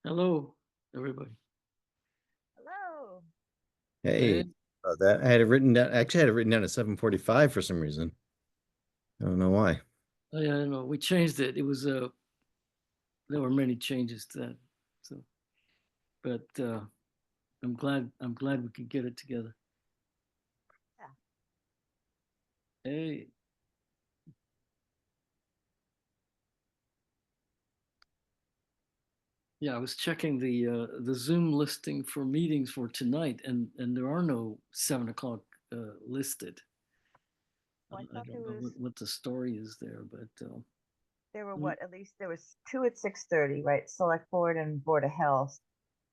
Hello, everybody. Hello. Hey, Hey, that I had it written down. Actually, I had it written down at 7:45 for some reason. I don't know why. I don't know. We changed it. It was there were many changes to that. So, but I'm glad we could get it together. Yeah. Hey, yeah, I was checking the Zoom listing for meetings for tonight, and there are no 7 o'clock listed. Well, I I thought don't know what the story is there, but there were mm, what? At least there was two at 6:30, right? Select Board and Board of Health.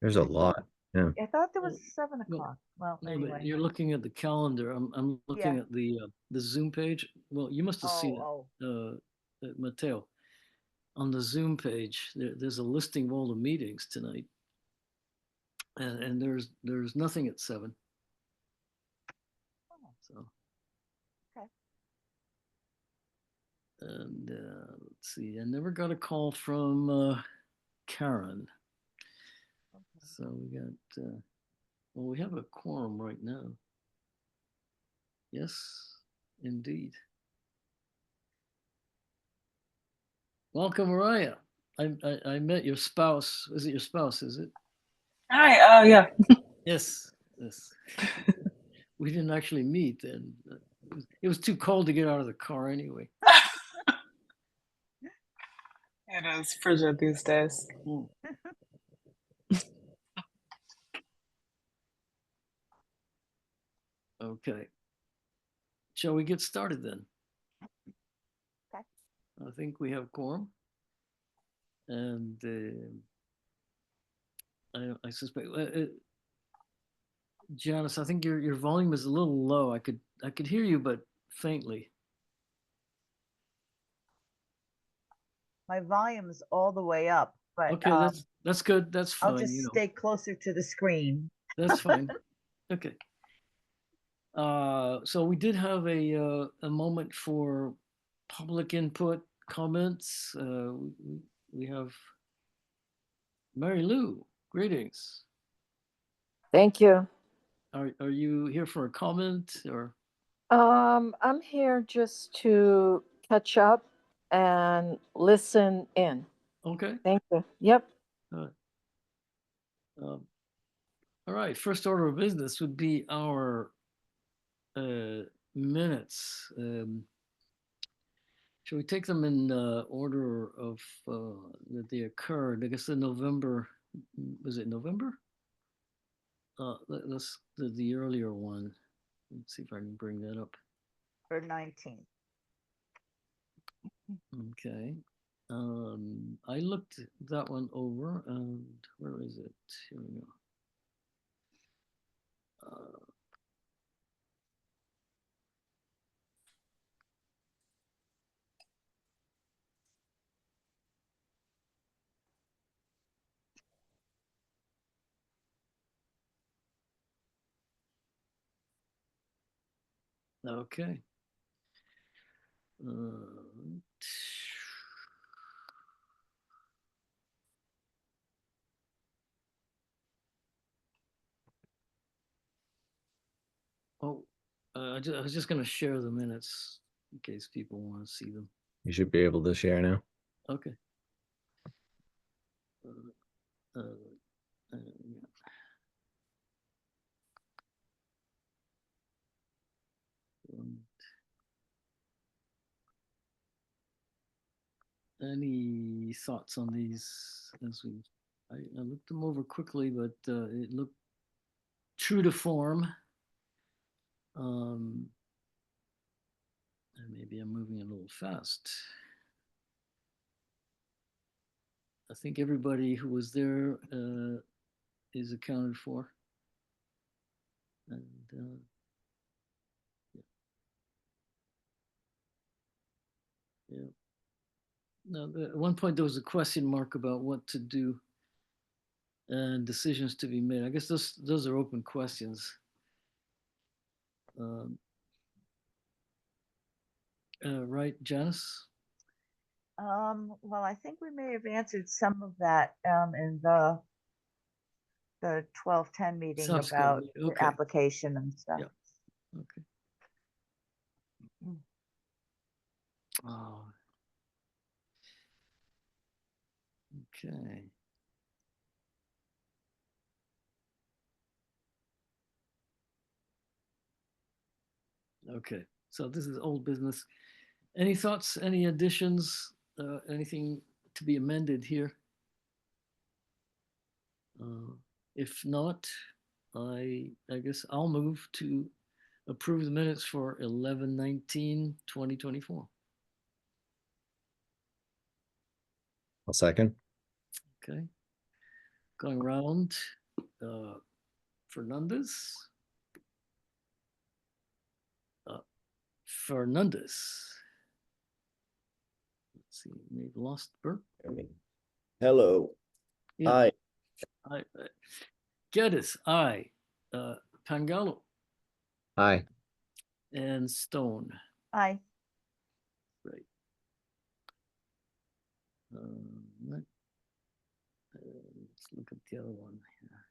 There's a I thought lot. Yeah. I thought there well, was 7 o'clock. Well, no, but anyway. you're looking at the calendar. I'm looking Yeah. at the Zoom page. Well, you must have seen Oh, it, oh. Mateo. On the Zoom page, there's a listing of all the meetings tonight, and there's nothing at 7. Oh, So, okay. and let's see, I never got a call from Karen. Okay. So we got well, we have a quorum right now. Yes, indeed. Welcome, Mariah. I met your spouse. Is it your spouse? Is it? Hi. Yeah. Yes. Yes. We didn't actually meet, and it was too cold to get out of the car anyway. It is frigid these days. Mm. Okay. Shall we get started then? Okay. I think we have quorum, and I suspect Janice. I think your volume is a little low. I could hear you, but faintly. My volume's all the way up, but Okay, that's good. That's I'll fine. just stay closer to the screen. That's fine. Okay. So we did have a moment for public input comments. We have Mary Lou. Greetings. Thank you. Are you here for a comment or? I'm here just to catch up and listen in. Okay. Thank you. Yep. Uh, um, all right. First order of business would be our minutes. Shall we take them in order of that they occurred? I guess the November, was it November? Let's the earlier one. Let's see if I can bring that up. For 19. Okay. I looked that one over, and where is it? Here we go. Okay. Oh, I was just going to share the minutes in case people want to see them. You should be able to share now. Okay. Yeah. Any thoughts on these as I looked them over quickly, but it looked true to form. And maybe I'm moving a little fast. I think everybody who was there is accounted for. And yeah. Now, at one point, there was a question mark about what to do and decisions to be made. I guess those are open questions. Right, Janice? Well, I think we may have answered some of that, in the 12-10 meeting Sounds good. about Yeah, the okay. application and stuff. Yeah. Okay. Oh. Okay. Okay, so this is old business. Any thoughts, any additions, anything to be amended here? If not, I guess I'll move to approve the minutes for 11/19/2024. I'll second. Okay. Going around, Fernandez. Fernandez. Let's see, maybe lost Bert. Hello. Yeah. Hi. I, Geddes, aye. Pangalo Aye. and Stone. Aye. Right. Let's look at the other one here.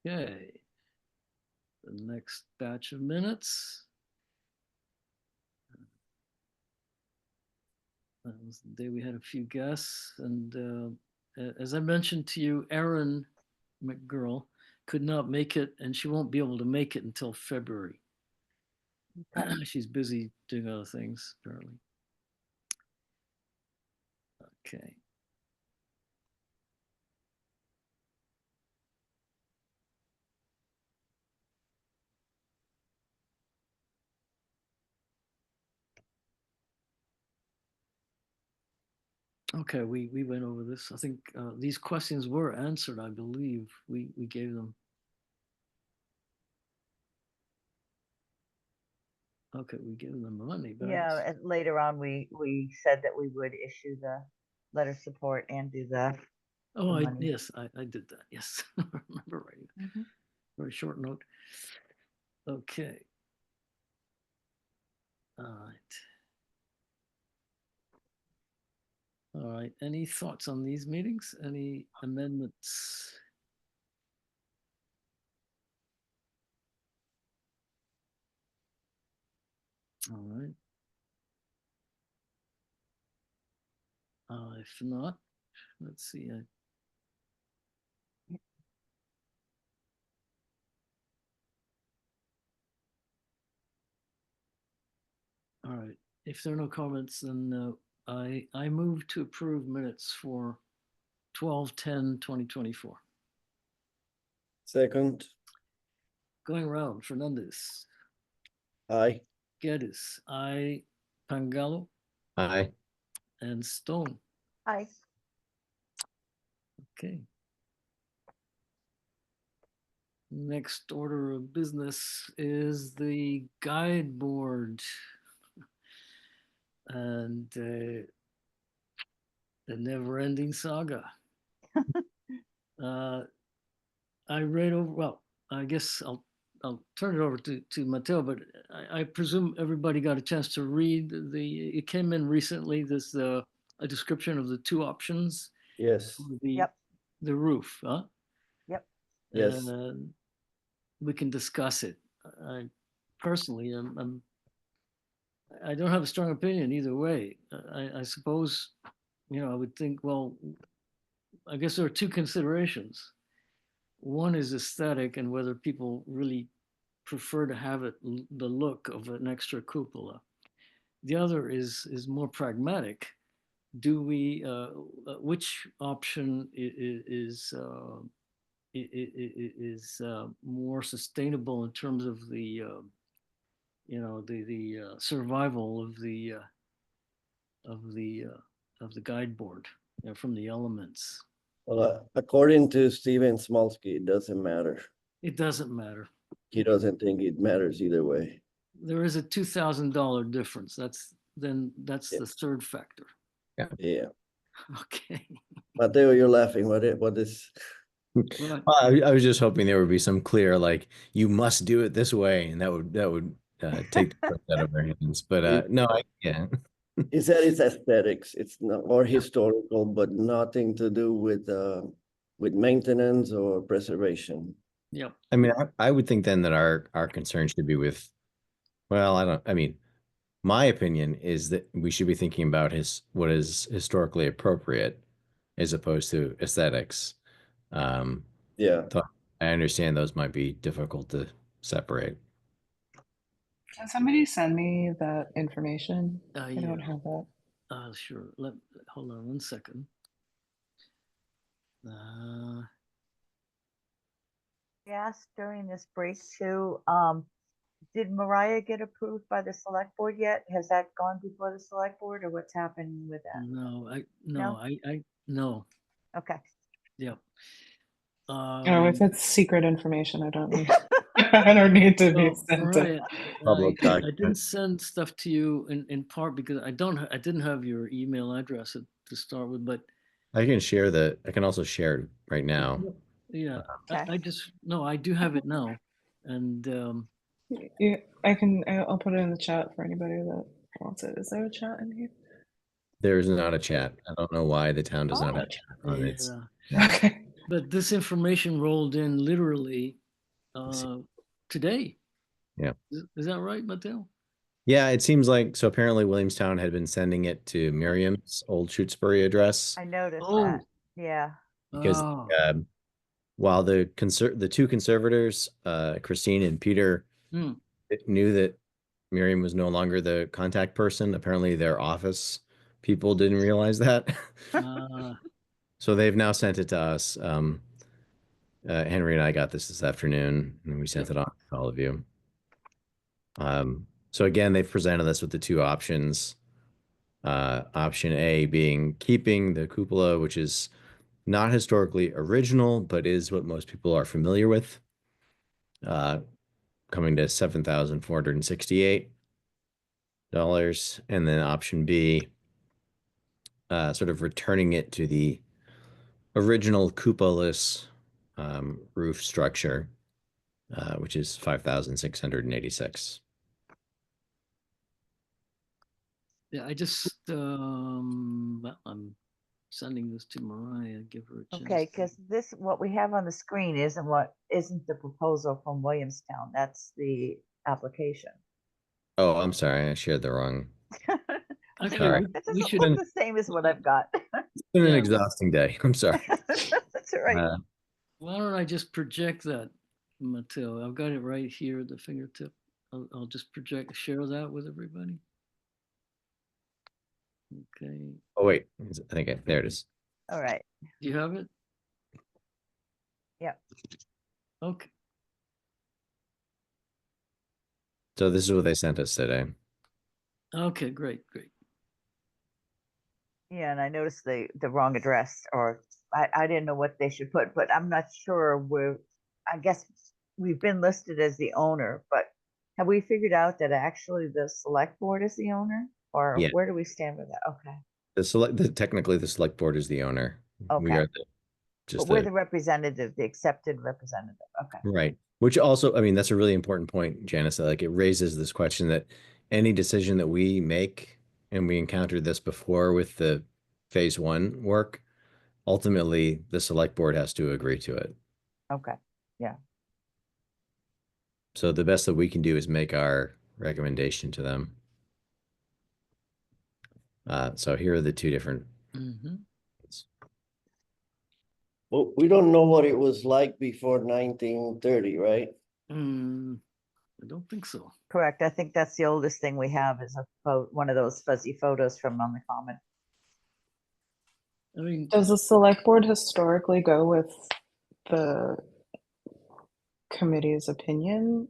Okay. The next batch of minutes. That was the day we had a few guests. And as I mentioned to you, Erin McGirl could not make it, and she won't be able to make it until February. Okay. She's busy doing other things, apparently. Okay. Okay, we went over this. I think these questions were answered, I believe. We gave them. Okay, we gave them the money, but I Yeah, guess- and later on, we said that we would issue the letter of support and do the. Oh, the money. yes, I did that. Yes, I remember writing. Mhm. Very short note. Okay. All right. All right. Any thoughts on these meetings? Any amendments? All right. If not, let's see. All right. If there are no comments, then I move to approve minutes for 12/10/2024. Second. Going around, Fernandez, Aye. Geddes, Pangalo, Aye. and Stone. Aye. Okay. Next order of business is the guide board. And the never-ending saga. I read over, well, I guess I'll turn it over to Matteo, but I presume everybody got a chance to read it came in recently, there's a description of the two options. Yes. For the Yep. the roof, huh? Yep. Yes. And we can discuss it. I personally, I don't have a strong opinion either way. I suppose, I would think, well, I guess there are two considerations. One is aesthetic and whether people really prefer to have it the look of an extra cupola. The other is more pragmatic. Do we which option is more sustainable in terms of the the survival of the of the of the guide board, from the elements? Well, according to Steven Smolsky, it doesn't matter. It doesn't matter. he doesn't think it matters either way. There is a $2,000 difference. That's Yeah. the third factor. Yeah. Okay. Mateo, you're laughing. What is? Right. Well, I was just hoping there would be some clear, like, you must do it this way, and that would take the foot out of our hands. But no, yeah. He said it's aesthetics. It's not or historical, but nothing to do with maintenance or preservation. Yep. I mean, I would think then that our concern should be with, well, I mean, my opinion is that we should be thinking about what is historically appropriate as opposed to aesthetics. Yeah. Though I understand those might be difficult to separate. Can somebody send me that information? I Yeah. don't have that. Sure. Hold on 1 second. Yes, during this break too, did Mariah get approved by the select board yet? Has that gone before the select board or what's happening with that? No, no. Okay. Yep. If it's secret information, I don't need. I don't need to be Well, sent Mariah, it. Public I document. didn't send stuff to you in part because I didn't have your email address to start with, but I can also share it right now. yeah, Okay. I do have it now. And Yeah, I can. I'll put it in the chat for anybody that wants it. Is there a chat in here? There's not a chat. I don't know why the town does not have a chat on its. yeah, Yeah. Okay. but this information rolled in literally today. Yeah. Is that right, Mateo? Yeah, it seems like so. Apparently, Williamstown had been sending it to Miriam's old Shutesbury address I noticed Oh. that. Yeah. because Oh. while the two conservators, Christine and Peter, Hmm. knew that Miriam was no longer the contact person, apparently their office people didn't realize that. So they've now sent it to us. Henry and I got this afternoon, and we sent it on to all of you. So again, they've presented us with the two options. Option A being keeping the cupola, which is not historically original, but is what most people are familiar with, coming to $7,468. And then option B, sort of returning it to the original cupola-less roof structure, which is $5,686. Yeah, I'm sending this to Mariah. Give her a chance. Okay, because what we have on the screen isn't the proposal from Williamstown. That's the application. Oh, I'm sorry. I shared the wrong. Actually, Sorry. That we doesn't should. look the same as what I've got. It's been an Yeah. exhausting day. I'm sorry. That's all right. Why don't I just project that, Mateo? I've got it right here at the fingertip. I'll just share that with everybody. Okay. Oh, wait. I think there it is. All right. Do you have it? Yep. Okay. So this is what they sent us today. Okay, great. Yeah, and I noticed the wrong address, or I didn't know what they should put, but I'm not sure I guess we've been listed as the owner, but have we figured out that actually the select board is the owner? Or Yeah. where do we stand with that? Okay. Technically the select board is the owner. We Okay. are But just we're the representative, the accepted representative. Okay. right. Which also, I mean, that's a really important point, Janice. Like, it raises this question that any decision that we make, and we encountered this before with the phase 1 work, ultimately the select board has to agree to it. Okay. Yeah. So the best that we can do is make our recommendation to them. So here are the two different. Mm-hmm. Well, we don't know what it was like before 1930, right? I don't think so. Correct. I think that's the oldest thing we have is one of those fuzzy photos from on the common. I mean, Does the select board historically go with the committee's opinion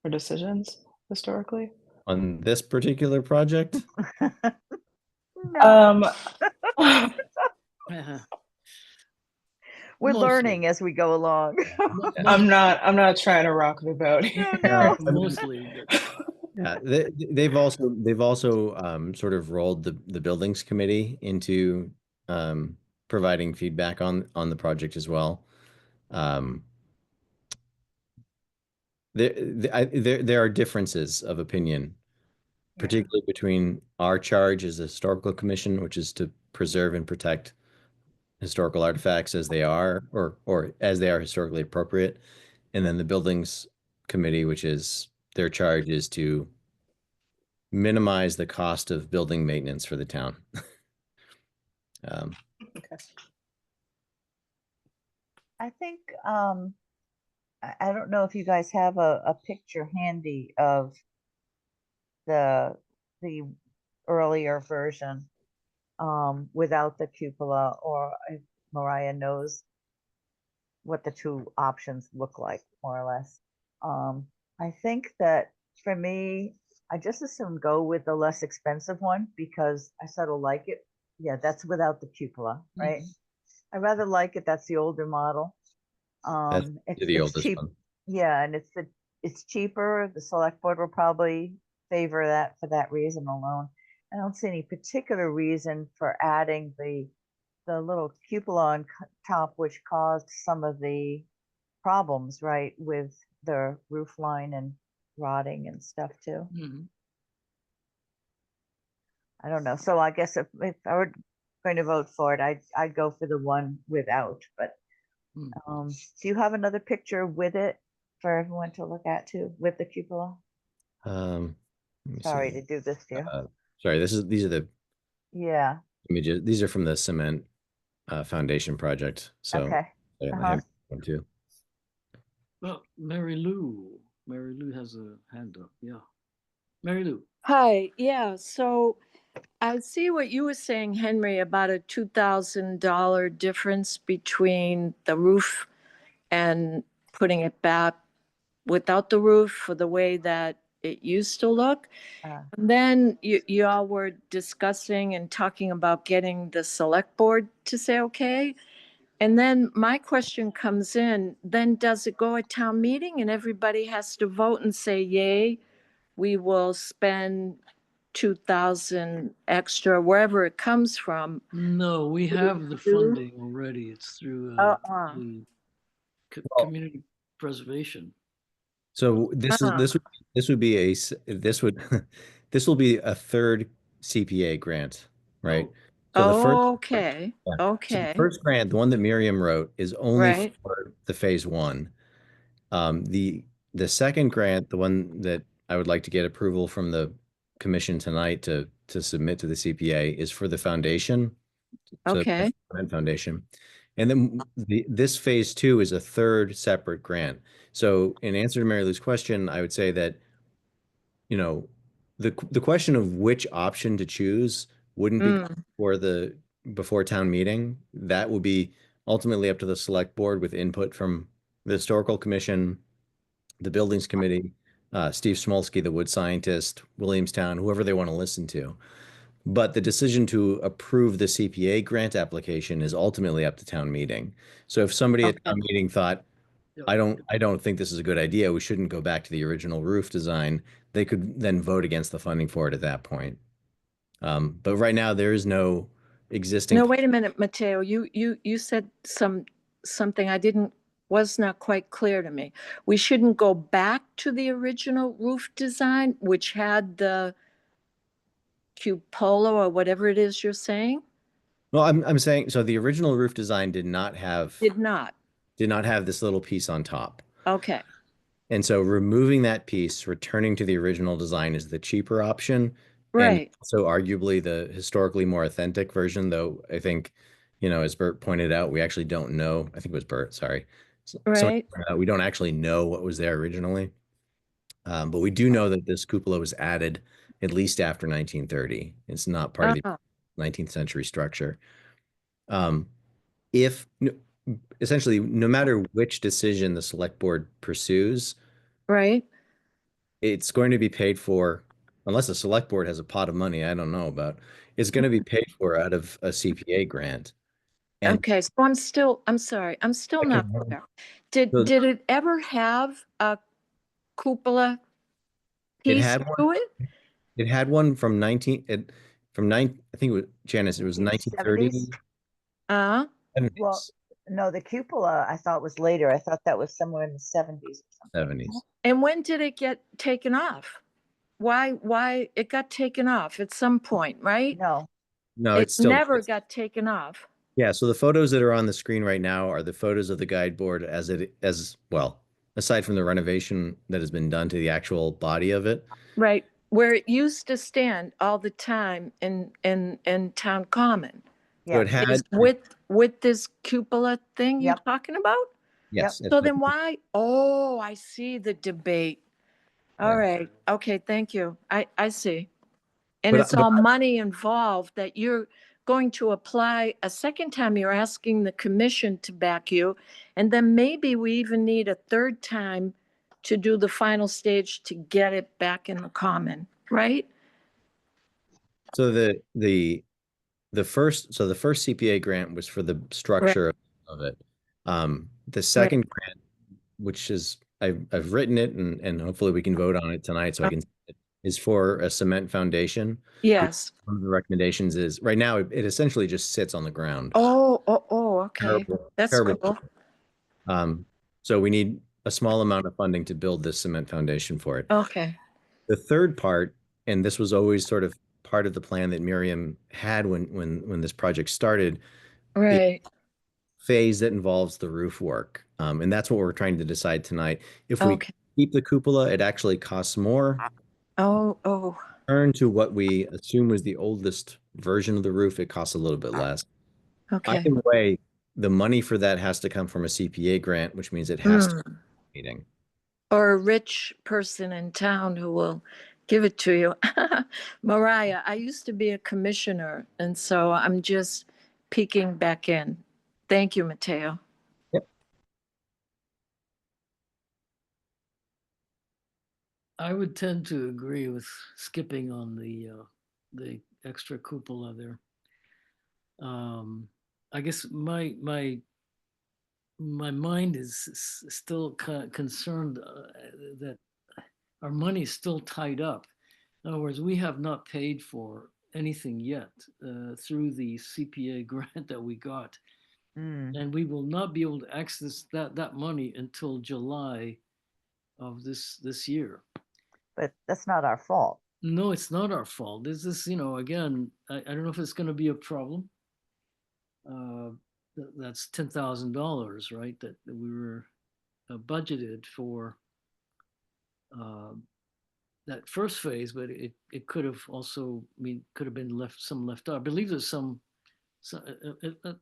or decisions historically? On this particular project? No. We're Mostly. learning as we go along. I'm not trying to rock the boat here. No. Mostly, but Yeah, they've also sort of rolled the buildings committee into providing feedback on the project as well. There are differences of opinion, Yeah. particularly between our charge as a historical commission, which is to preserve and protect historical artifacts as they are, or as they are historically appropriate, and then the buildings committee, which is their charge is to minimize the cost of building maintenance for the town. Okay. I think I don't know if you guys have a picture handy of the earlier version without the cupola, or if Mariah knows what the two options look like, more or less. I think that for me, I just assume go with the less expensive one because I sort of like it. Yeah, that's without the cupola, right? I rather like it. That's the older model. That's the It's oldest cheap. one. Yeah, and it's cheaper. The select board will probably favor that for that reason alone. I don't see any particular reason for adding the little cupola on top, which caused some of the problems, right, with the roof line and rotting and stuff too. mhm. I don't know. So I guess if I were going to vote for it, I'd go for the one without. But Hmm. do you have another picture with it for everyone to look at too, with the cupola? Let me Sorry see. to do this to you. Sorry, these are the Yeah. images. These are from the cement foundation project. So Okay. I have one too. Well, Mary Lou has a hand up. Yeah, Mary Lou. Hi, yeah, so I see what you were saying, Henry, about a $2,000 difference between the roof and putting it back without the roof for the way that it used to look. Uh, And then y'all were discussing and talking about getting the select board to say, okay. And then my question comes in, then does it go at town meeting and everybody has to vote and say, yay, we will spend 2,000 extra, wherever it comes from? No, we have the do? funding already. It's through Uh-uh. the Well, community preservation. so this would be this would this will be a third CPA grant, right? Oh, So the first Okay, yeah. So the okay, first grant, the one that Miriam wrote, is only right, for the phase one. The second grant, the one that I would like to get approval from the commission tonight to submit to the CPA, is for the foundation. So okay. foundation. And then this phase two is a third separate grant. So in answer to Mary Lou's question, I would say that, you know, the question of which option to choose wouldn't be Mm, before town meeting. That will be ultimately up to the select board with input from the historical commission, the buildings committee, Steve Smolsky, the wood scientist, Williamstown, whoever they want to listen to. But the decision to approve the CPA grant application is ultimately up to town meeting. So if somebody at town meeting thought, yeah. I don't think this is a good idea, we shouldn't go back to the original roof design, they could then vote against the funding for it at that point. But right now there is no existing. No, wait a minute, Matteo, you said something was not quite clear to me. We shouldn't go back to the original roof design, which had the cupola or whatever it is you're saying? Well, I'm saying, so the original roof design did not Did not. have this little piece on top. Okay, And so removing that piece, returning to the original design is the cheaper option. And right, so arguably the historically more authentic version, though I think, as Bert pointed out, we actually don't know. I think it was Bert, sorry. Somebody right. pointed out we don't actually know what was there originally. But we do know that this cupola was added at least after 1930. It's not part of the Oh, 19th century structure. Um, if essentially, no matter which decision the select board pursues, right. it's going to be paid for, unless the select board has a pot of money I don't know about, it's going to be paid for out of a CPA grant. And Okay, so I'm sorry, I'm still I not can- clear. Did So- it ever have a cupola It piece had one. to it? It had one from 19. From nine. I think it was Janice. It was 1930s. 1970s? Uh, Well, no, the cupola I thought was later. I thought that was somewhere in the 70s or something. 70s. and when did it get taken off? Why it got taken off at some point, right? No, No, It it's still never got taken off. Yeah, so the photos that are on the screen right now are the photos of the guide board as well, aside from the renovation that has been done to the actual body of it. Right, where it used to stand all the time in town common. So yeah, it had Is with this cupola thing you're Yep. talking about? yes. So then why? Oh, I see the debate. All Yeah. right. Okay, thank you. I see. And But- it's but all money involved that you're going to apply a second time. You're asking the commission to back you. And then maybe we even need a third time to do the final stage to get it back in the common, right? So the first CPA grant was for the structure of it. The second grant, which is I've written it and hopefully we can vote on it tonight so I can is for a cement foundation. Yes. One of the recommendations is right now it essentially just sits on the ground. Oh, okay. Terrible, That's terrible. cool. So we need a small amount of funding to build this cement foundation for it. Okay. The third part, and this was always sort of part of the plan that Miriam had when this project started, Right. phase that involves the roof work. And that's what we're trying to decide tonight. If we Okay. keep the cupola, it actually costs more. Oh, Turn to what we assume was the oldest version of the roof, it costs a little bit less. okay. Either way, the money for that has to come from a CPA grant, which means it has to be meeting. Or a rich person in town who will give it to you. Mariah, I used to be a commissioner, and so I'm just peeking back in. Thank you, Mateo. I would tend to agree with skipping on the extra cupola there. I guess my mind is still concerned that our money is still tied up. In other words, we have not paid for anything yet through the CPA grant that we got, and we will not be able to access that money until July of this year. but that's not our fault. No, it's not our fault. This is, again, I don't know if it's going to be a problem. That's $10,000, right? That we were budgeted for that first phase, but it could have also, could have been left out. I believe there's some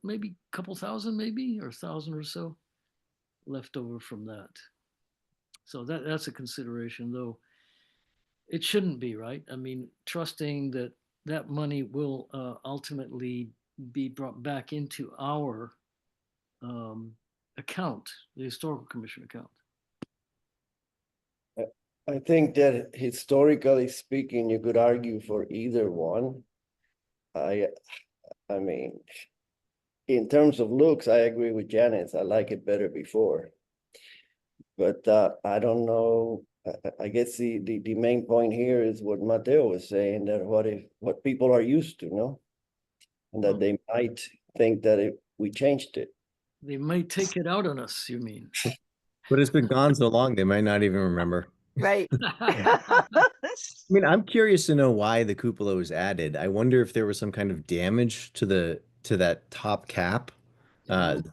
maybe a couple thousand, maybe, or 1,000 or so left over from that. So that's a consideration, though. It shouldn't be, right? Trusting that that money will ultimately be brought back into our account, the historical commission account. I think that historically speaking, you could argue for either one. I mean, in terms of looks, I agree with Janice. I like it better before. But I don't know. I guess the main point here is what Mateo was saying, that what people are used to, no? And that they might think that if we changed it. They might take it out on us, you mean? But it's been gone so long, they might not even remember. Right. I'm curious to know why the cupola was added. I wonder if there was some kind of damage to that top cap, tried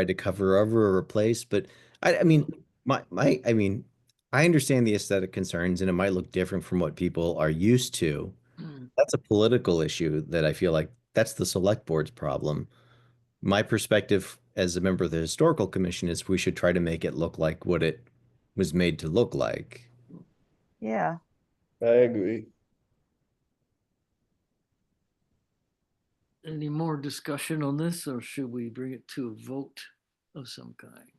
to cover over or replace. But I understand the aesthetic concerns, and it might look different from what people are used to. That's a political issue that I feel like that's the select board's problem. My perspective as a member of the historical commission is we should try to make it look like what it was made to look like. Yeah. I agree. Any more discussion on this, or should we bring it to a vote of some kind?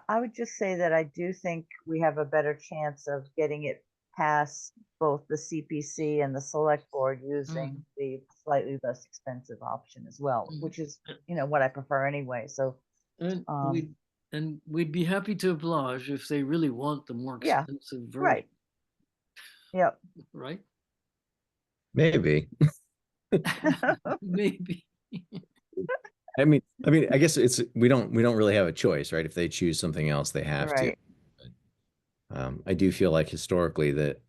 I would just say that I do think we have a better chance of getting it pass both the CPC and the select board using the slightly less expensive option as well, Mhm. which is, what I prefer anyway. So, And Um, we'd be happy to oblige if they really want the more Yeah, expensive version, right. Yep. right? Maybe. Maybe. I guess we don't really have a choice, right? If they choose something else, they have to. Right. I do feel like historically that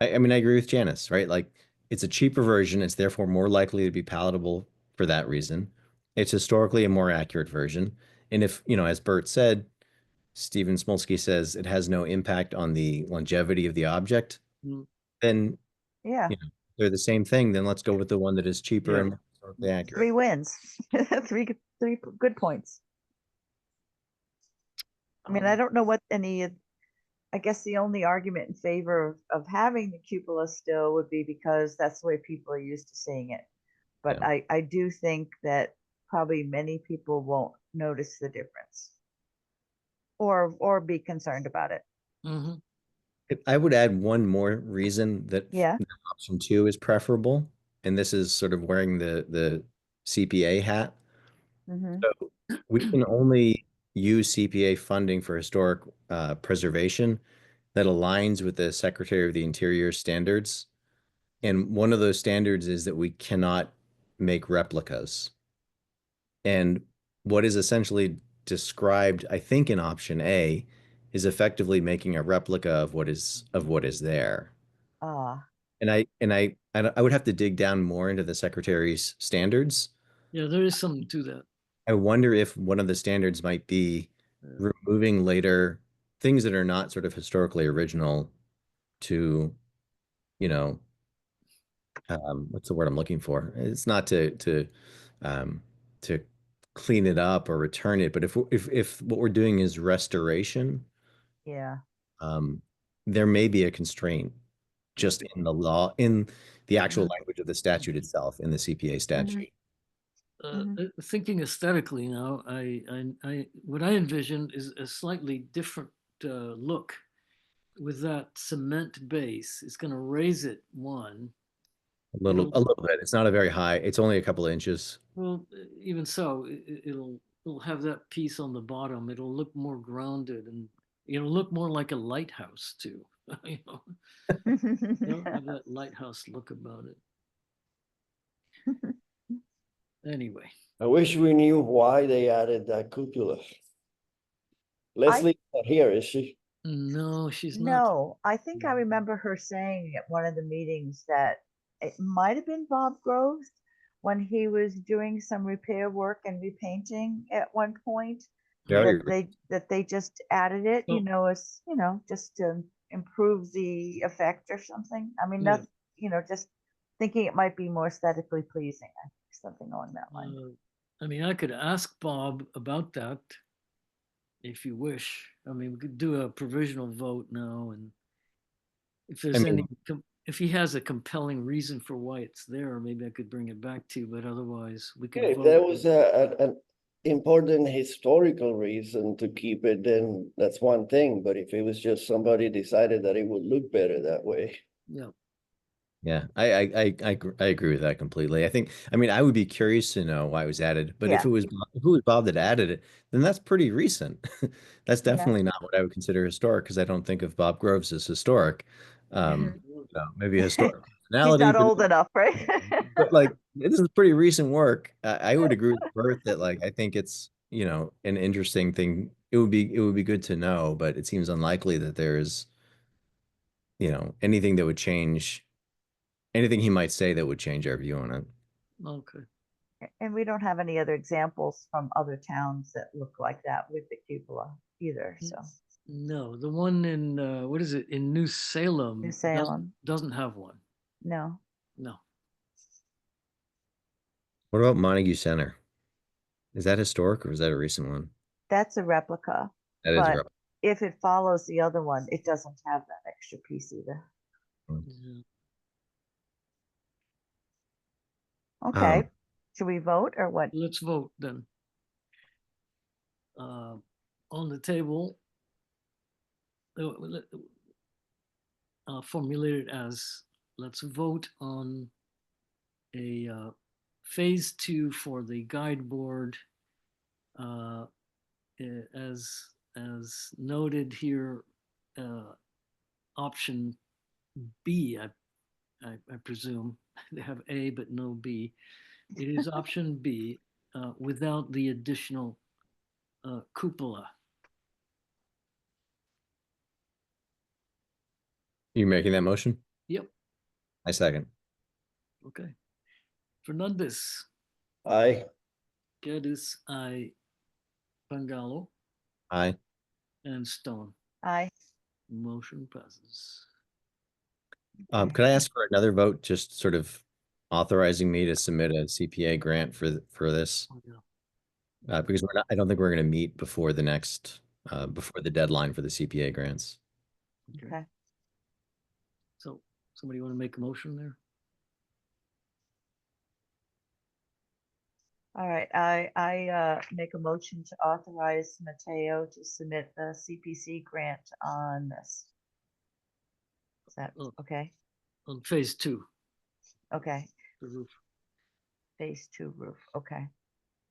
I agree with Janice, right? Like it's a cheaper version. It's therefore more likely to be palatable for that reason. It's historically a more accurate version. And if, as Bert said, Stephen Smolsky says it has no impact on the longevity of the object, Mm. then, Yeah. they're the same thing. Then let's go with the one that is cheaper Yeah. and more historically accurate. 3 wins. three good points. I mean, I don't know what I guess the only argument in favor of having the cupola still would be because that's the way people are used to seeing it. But Yeah. I do think that probably many people won't notice the difference or be concerned about it. Mhm. I would add one more reason that Yeah. option 2 is preferable, and this is sort of wearing the CPA hat. Hmm. So we can only use CPA funding for historic preservation that aligns with the Secretary of the Interior standards. And one of those standards is that we cannot make replicas. And what is essentially described, I think, in option A is effectively making a replica of what is there. Ah, And I would have to dig down more into the secretary's standards. Yeah, there is something to that. I wonder if one of the standards might be removing later things that are not sort of historically original to, you know, what's the word I'm looking for? It's not um, to clean it up or return it, but if what we're doing is restoration, yeah. um, there may be a constraint just in the law, in the actual language of the statute itself, in the CPA statute. Thinking aesthetically now, what I envision is a slightly different look with that cement base. It's going to raise it one. A little bit. It's not a very high. It's only a couple of inches. Well, even so, it'll have that piece on the bottom. It'll look more grounded and it'll look more like a lighthouse too. It'll have that lighthouse look about it. Anyway, I wish we knew why they added that cupola. Leslie's not here, is she? no, she's not. No, I think I remember her saying at one of the meetings that it might have been Bob Groves when he was doing some repair work and repainting at one point Very that they just added it, Oh. as just to improve the effect or something. I mean, Yeah. that's just thinking it might be more aesthetically pleasing, I think, something along that line. I mean, I could ask Bob about that if you wish. I mean, we could do a provisional vote now, and if there's if he has a compelling reason for why it's there, maybe I could bring it back to you. But otherwise, we could Yeah, if vote. there was an important historical reason to keep it, then that's one thing. But if it was just somebody decided that it would look better that way. Yeah. Yeah, I agree with that completely. I would be curious to know why it was added, but if Yeah. it was Bob that added it, then that's pretty recent. That's Yeah. definitely not what I would consider historic because I don't think of Bob Groves as historic. Maybe a historic He's personality, not old enough, right? but like this is pretty recent work. I would agree with Bert that like I think it's an interesting thing. It would be good to know, but it seems unlikely that there's anything that would change. Anything he might say that would change our view on it. Okay. And we don't have any other examples from other towns that look like that with the cupola either. So No, the one in what is it in New Salem? New Salem, doesn't have one. no, No. What about Montague Center? Is that historic or is that a recent one? that's a replica. That is a But replica. if it follows the other one, it doesn't have that extra piece either. Yeah. Okay, should we vote or what? Let's vote then. On the table, formulate it as, let's vote on a phase 2 for the guide board, as noted here, option B, I presume. They have A but no B. It is option B, without the additional cupola. You making that motion? Yep. I second. Okay. Fernandez, I, Geddes, Pangalo, Aye. and Stone. Aye. Motion passes. Could I ask for another vote, just sort of authorizing me to submit a CPA grant for this? Oh, yeah. Because I don't think we're going to meet before the next, before the deadline for the CPA grants. Okay. So somebody want to make a motion there? All right, I make a motion to authorize Mateo to submit the CPC grant on this. Is that Oh. okay? On phase 2, Okay, the roof. phase 2 roof, okay.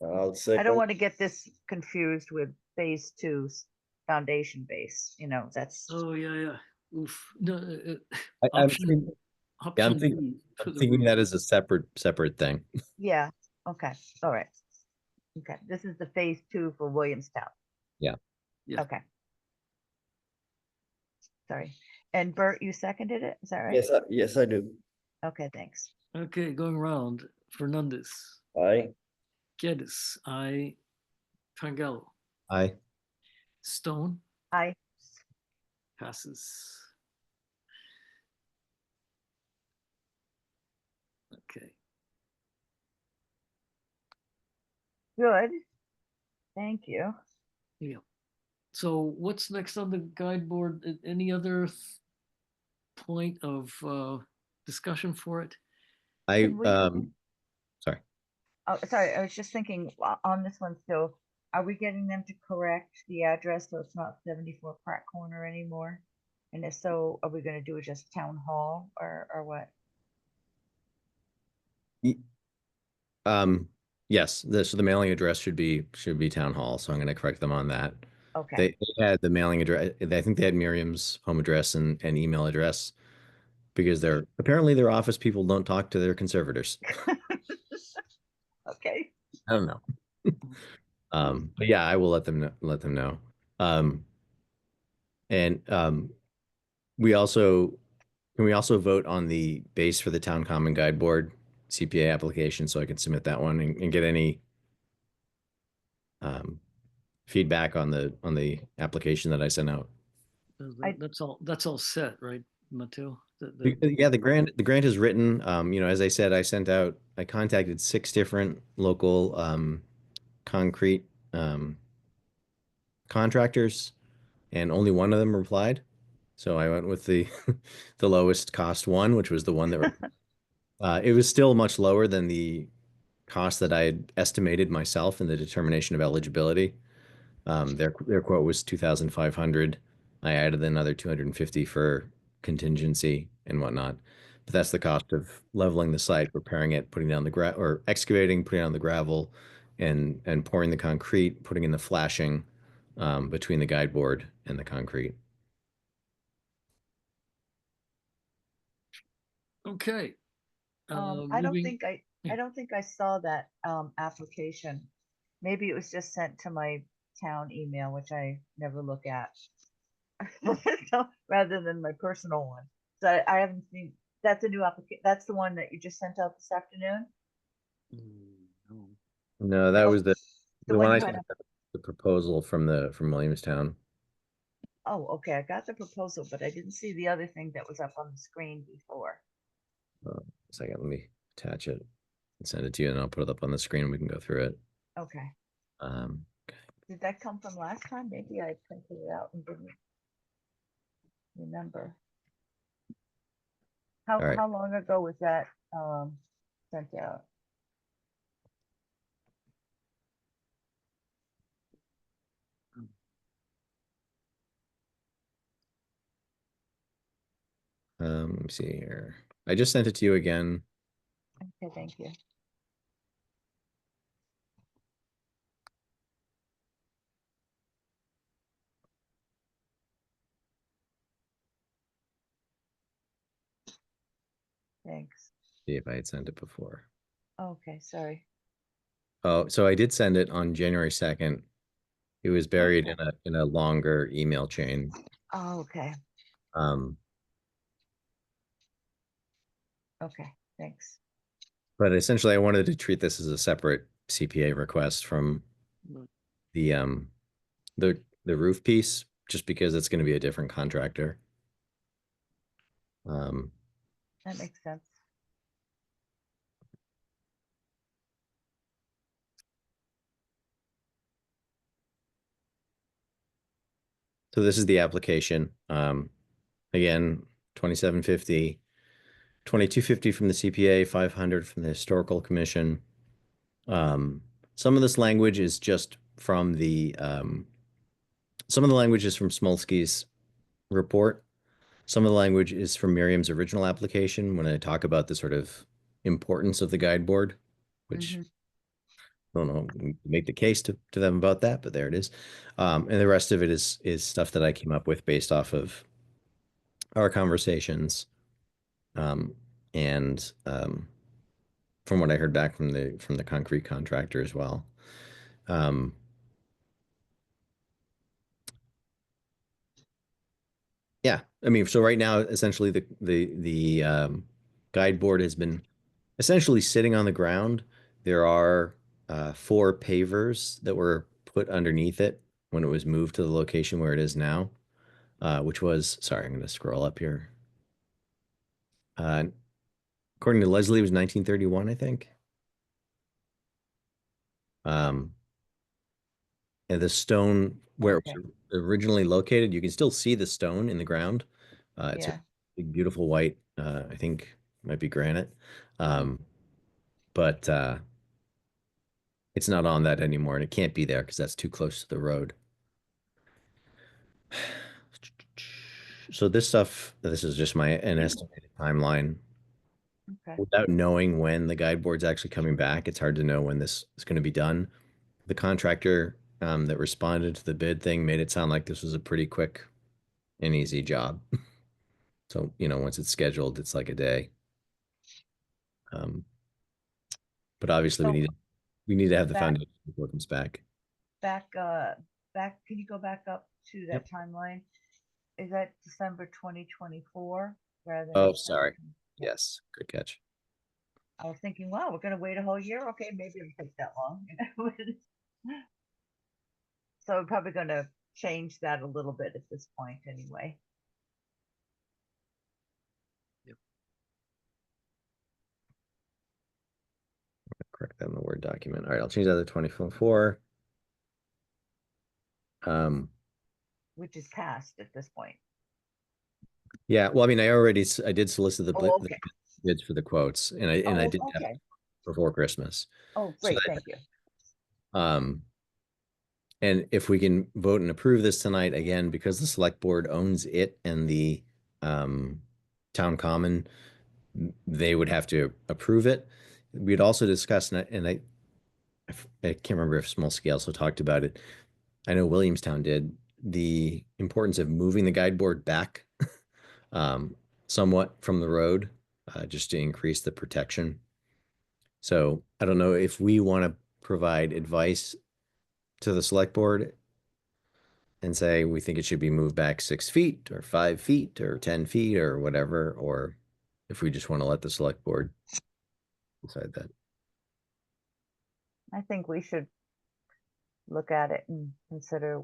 I'll I second. don't want to get this confused with phase 2's foundation base, that's, Oh, yeah. Oof. No, I'm option, thinking, yeah, option B for I'm the thinking roof. that is a separate thing. yeah, okay, all right. Okay, this is the phase 2 for Williamstown. Yeah. Yeah. Okay. Sorry. And Bert, you seconded it, is that right? Yes, I do. Okay, thanks. Okay, going around. Fernandez, I, Geddes, Pangalo, Aye. Stone, Aye. passes. Okay. Good. Thank you. Yeah. So what's next on the guide board? Any other point of discussion for it? Can we- Sorry. Oh, sorry, I was just thinking on this one still, are we getting them to correct the address so it's not 74 Pratt Corner anymore? And if so, are we gonna do it just town hall or what? Yes, so the mailing address should be town hall, so I'm going to correct them on that. Okay, They had the mailing address. I think they had Miriam's home address and email address because apparently their office people don't talk to their conservators. okay, I don't know. But yeah, I will let them know. And we also can we also vote on the base for the town common guide board CPA application so I can submit that one and get any feedback on the application that I sent out. That's all set, right, Mateo? Yeah, the grant is written. As I said, I contacted 6 different local concrete contractors, and only one of them replied. So I went with the the lowest cost one, which was the one that it was still much lower than the cost that I had estimated myself in the determination of eligibility. Their quote was 2,500. I added another 250 for contingency and whatnot. But that's the cost of leveling the site, repairing it, putting down the or excavating, putting on the gravel, and pouring the concrete, putting in the flashing between the guide board and the concrete. Okay. I don't moving- think I yeah. don't think I saw that application. Maybe it was just sent to my town email, which I never look at. So, rather than my personal one. So I haven't seen, that's a new application. That's the one that you just sent out this afternoon? No. No, that Oh, was the the one one I you sent had. the proposal from Williamstown. Oh, okay, I got the proposal, but I didn't see the other thing that was up on the screen before. A second, let me attach it and send it to you, and I'll put it up on the screen and we can go through it. Okay. Okay. Did that come from last time? Maybe I printed it out and didn't remember. All right. How long ago was that sent out? Let me see here. I just sent it to you again. Okay, thank you. Thanks. See if I had sent it before. Okay, sorry. Oh, so I did send it on January 2nd. It was buried Okay. in a longer email chain. Oh, okay, Um, okay, thanks. but essentially I wanted to treat this as a separate CPA request from Mm. the the roof piece, just because it's going to be a different contractor. That makes sense. So this is the application. Again, 2750, 2250 from the CPA, 500 from the Historical Commission. Some of this language is just from the some of the language is from Smolsky's report. Some of the language is from Miriam's original application when I talk about the sort of importance of the guide board, which Mhm. I don't know, make the case to them about that, but there it is. And the rest of it is stuff that I came up with based off of our conversations, and from what I heard back from the concrete contractor as well. Yeah, I mean, so right now, essentially the guide board has been essentially sitting on the ground. There are 4 pavers that were put underneath it when it was moved to the location where it is now, which was, sorry, I'm going to scroll up here. According to Leslie, it was 1931, I think. And the stone where it Okay. was originally located, you can still see the stone in the ground. It's Yeah. a big, beautiful white, I think might be granite. But it's not on that anymore, and it can't be there because that's too close to the road. So this stuff, this is just an estimated timeline. Okay. Without knowing when the guide board's actually coming back, it's hard to know when this is going to be done. The contractor that responded to the bid thing made it sound like this was a pretty quick and easy job. So, once it's scheduled, it's like a day. But obviously So we need to have the back, foundation before it comes back. back, can you go back up to that timeline? Is that December 2024 rather than? Oh, December sorry. 20? Yes, good catch. I was thinking, wow, we're gonna wait a whole year? Okay, maybe it'll take that long. So we're probably gonna change that a little bit at this point anyway. Correct that in the Word document. All right, I'll change that to 2024. Which is past at this point. Yeah, well, I mean, I did solicit the Oh, okay. bids for the quotes, and I Oh, did that okay. before Christmas. Oh, So great, thank you. And if we can vote and approve this tonight, again, because the select board owns it and the town common, they would have to approve it. We'd also discussed, and I can't remember if Small Scale also talked about it. I know Williamstown did, the importance of moving the guide board back somewhat from the road, just to increase the protection. So I don't know if we want to provide advice to the select board and say we think it should be moved back 6 feet or 5 feet or 10 feet or whatever, or if we just want to let the select board decide that. I think we should look at it and consider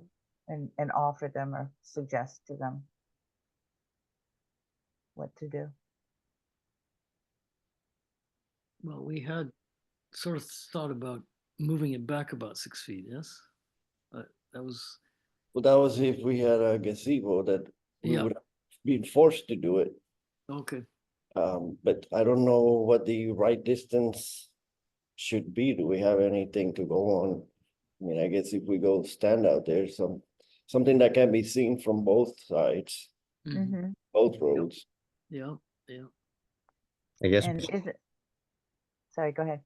and offer them or suggest to them what to do. Well, we had sort of thought about moving it back about 6 feet, yes? That was, Well, that was if we had a gazebo that we Yeah. would have been forced to do it. okay. But I don't know what the right distance should be. Do we have anything to go on? I mean, I guess if we go stand out there, something that can be seen from both sides, Mhm. Mhm. both roads. Yeah, yeah. I guess. And is it, sorry, go ahead.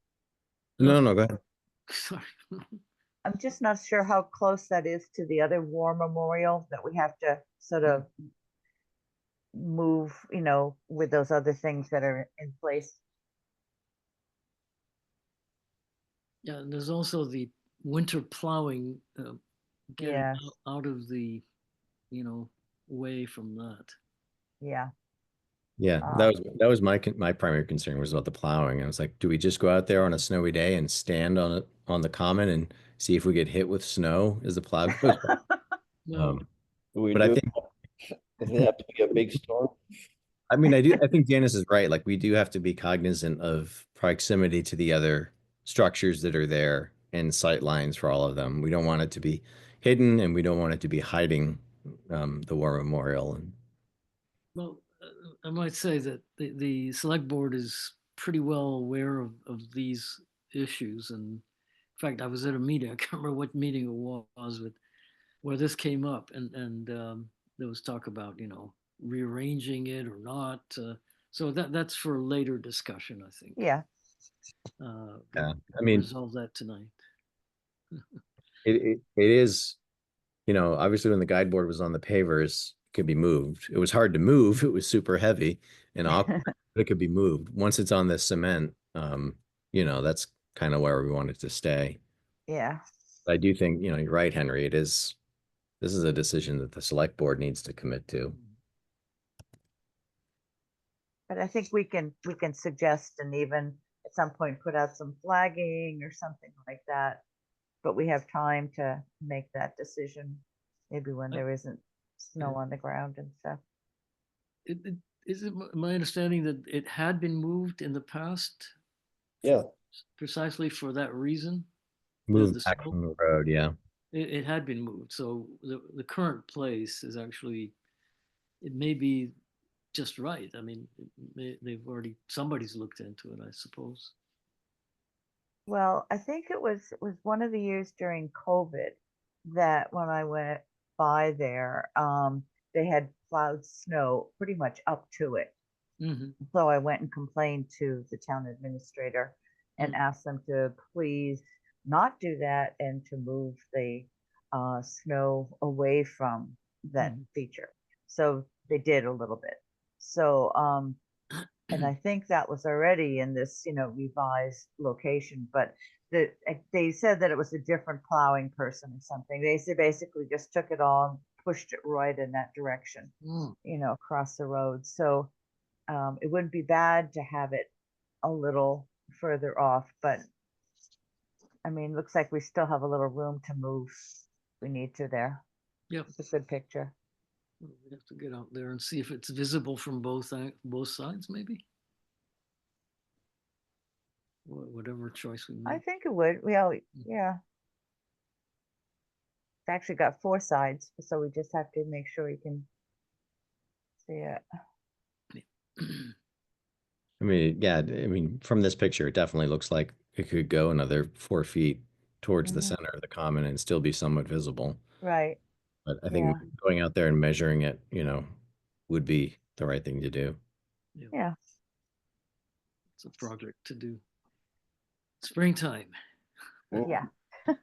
No, go ahead. Sorry. I'm just not sure how close that is to the other war memorial that we have to sort of move, with those other things that are in place. Yeah, and there's also the winter plowing, getting Yes, out of the, way from that. yeah. Yeah, Uh, that was my primary concern was about the plowing. I was like, do we just go out there on a snowy day and stand on it on the common and see if we get hit with snow as the plow goes by? No, We But I do, think, does it have to be a big storm? I mean, I think Janice is right. Like, we do have to be cognizant of proximity to the other structures that are there and sight lines for all of them. We don't want it to be hidden, and we don't want it to be hiding the war memorial. And well, I might say that the select board is pretty well aware of these issues. And in fact, I was at a meeting, I can't remember what meeting it was, but where this came up, and there was talk about, rearranging it or not. So that's for later discussion, I think. yeah, yeah, I We'll mean, resolve that tonight. it is, obviously when the guide board was on the pavers, it could be moved. It was hard to move. It was super heavy and awkward, but it could be moved. Once it's on the cement, that's kind of where we want it to stay. yeah. I do think, you're right, Henry. This is a decision that the select board needs to commit to. But I think we can suggest and even at some point put out some flagging or something like that. But we have time to make that decision, maybe when there isn't snow on the ground and stuff. Is it my understanding that it had been moved in the past Yeah, precisely for that reason? Move The back snow? from the road, yeah. It had been moved, so the current place is actually, it may be just right. I mean, somebody's looked into it, I suppose. Well, I think it was one of the years during COVID that when I went by there, they had plowed snow pretty much up to it. Hmm. So I went and complained to the town administrator and Mm. asked them to please not do that and to move the snow away from that Mhm. feature. So they did a little bit. So, and I think that was already in this, revised location, but they said that it was a different plowing person or something. They said basically just took it all and pushed it right in that direction, Mm. across the road. So it wouldn't be bad to have it a little further off, but I mean, looks like we still have a little room to move. We need to there. Yep. It's a good picture. We have to get out there and see if it's visible from both sides, maybe. Whatever choice we I make. think it would. Yeah. It's actually got 4 sides, so we just have to make sure you can see it. I mean, yeah, I mean, from this picture, it definitely looks like it could go another 4 feet towards the Mhm. center of the common and still be somewhat visible. Right. But I think Yeah. going out there and measuring it, would be the right thing to do. Yeah. It's a project to do. Springtime. Yeah. Uh,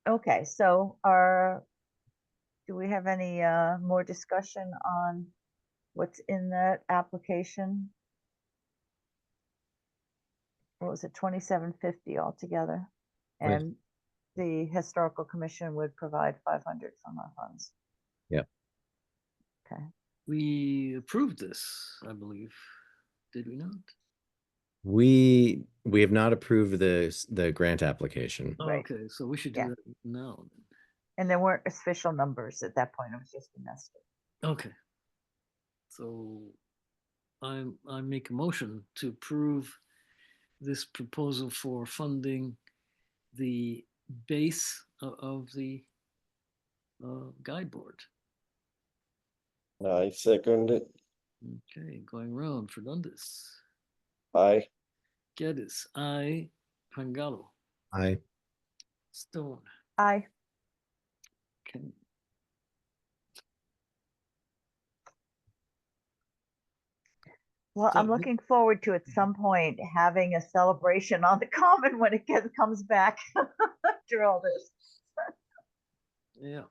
Okay. So do we have any more discussion on what's in that application? What was it, 2750 altogether? Right. And the historical commission would provide 500 from our funds. Yeah. Okay. We approved this, I believe. Did we not? We have not approved the grant application. Oh, Right. okay, so we should do Yeah. that now. And there weren't official numbers at that point. It was just an estimate. Okay. So I make a motion to approve this proposal for funding the base of the guide board. I second it. Okay, going around. Fernandez, Aye. Geddes, I, Pangalo, I Stone. Aye. Okay. Well, So, I'm looking forward to at some point having a celebration on the common when it comes back after all this. yeah.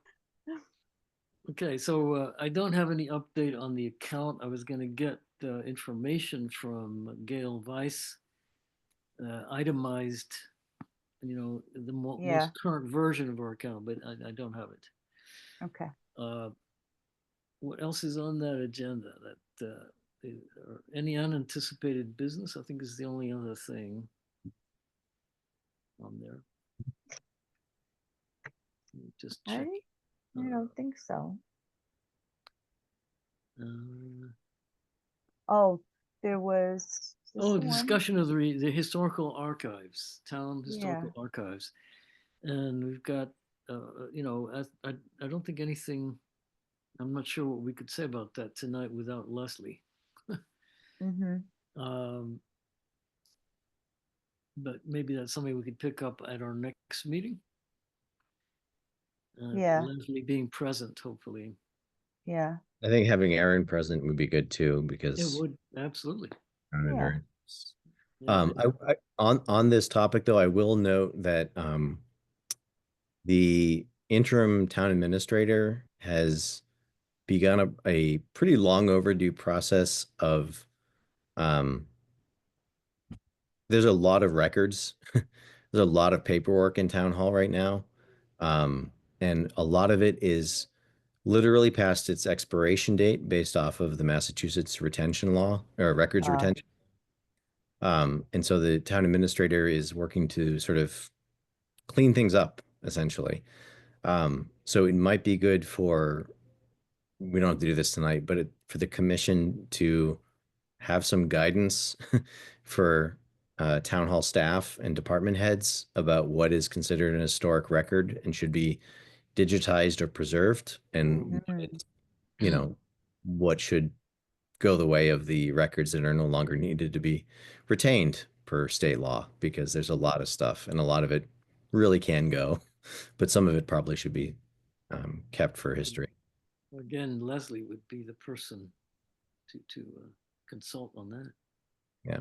Okay, so I don't have any update on the account. I was gonna get information from Gail Weiss, itemized, the Yeah. most current version of our account, but I don't have it. Okay. What else is on that agenda? That any unanticipated business? I think is the only other thing on there. Let me just check. I don't think so. Uh, Oh, there was this oh, the the one? discussion of the historical archives, town historical Yeah. archives, and we've got, I don't think anything. I'm not sure what we could say about that tonight without Leslie. Mm-hmm. Um, but maybe that's something we could pick up at our next meeting. Yeah. Leslie being present, hopefully. Yeah. I think having Aaron present would be good too, It because would, absolutely. Yeah. Yeah. On this topic though, I will note that the interim town administrator has begun a pretty long overdue process of there's a lot of records. There's a lot of paperwork in town hall right now. And a lot of it is literally past its expiration date based off of the Massachusetts retention law or records retention. And so the town administrator is working to sort of clean things up, essentially. So it might be good for, we don't have to do this tonight, but for the commission to have some guidance for town hall staff and department heads about what is considered an historic record and should be digitized or preserved, and Mhm. what should go the way of the records that are no longer needed to be retained per state law, because there's a lot of stuff and a lot of it really can go, but some of it probably should be kept for history. Again, Leslie would be the person to consult on that. Yeah.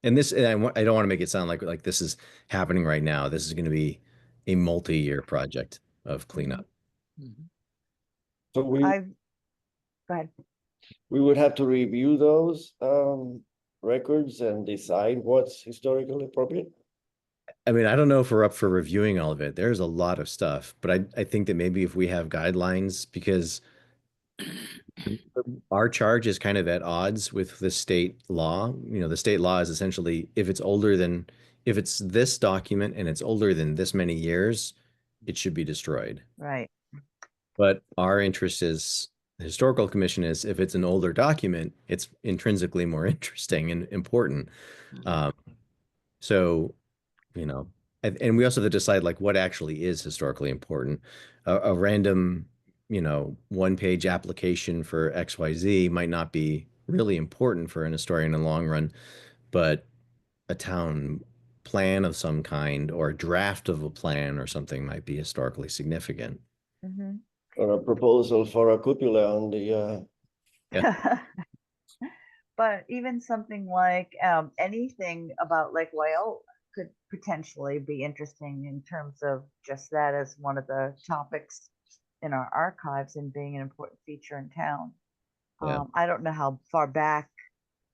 And this, and I don't want to make it sound like this is happening right now. This is going to be a multi-year project of cleanup. Mhm. So we, Go ahead. we would have to review those records and decide what's historically appropriate. I mean, I don't know if we're up for reviewing all of it. There's a lot of stuff, but I think that maybe if we have guidelines, because our charge is kind of at odds with the state law. The state law is essentially if it's this document and it's older than this many years, it should be destroyed. Right. But our interest is, the historical commission is, if it's an older document, it's intrinsically more interesting and important. Mhm. So, and we also have to decide like what actually is historically important. A random, 1-page application for XYZ might not be really important for an historian in the long run, but a town plan of some kind or a draft of a plan or something might be historically significant. Mm-hmm. Or a proposal for a cupola on the But even something like anything about Lake Whale could potentially be interesting in terms of just that as one of the topics in our archives and being an important feature in town. Yeah. I don't know how far back.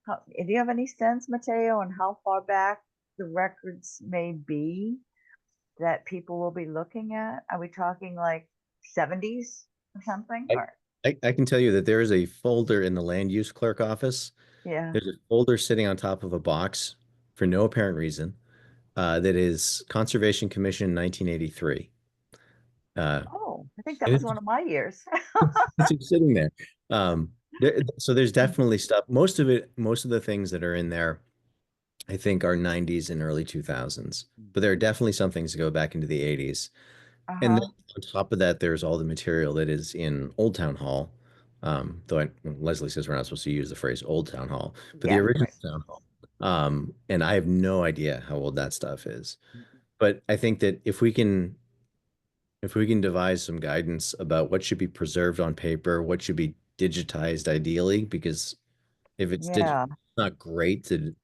Do you have any sense, Mateo, on how far back the records may be that people will be looking at? Are we talking like 70s or something? I can tell you that there is a folder in the land use clerk office. Yeah. There's a folder sitting on top of a box for no apparent reason that is Conservation Commission 1983. Oh, I think that And was one of my years. it's just sitting there. So there's definitely stuff. Most of the things that are in there, I think, are 90s and early 2000s. But there are definitely some things that go back into the 80s. And then on top of that, there's all the material that is in Old Town Hall. Though Leslie says we're not supposed to use the phrase Old Town Hall, but the Yeah, original right. Town Hall. And I have no idea how old that stuff is. But I think that if we can devise some guidance about what should be preserved on paper, what should be digitized ideally, because If it's digital, Yeah, it's not great to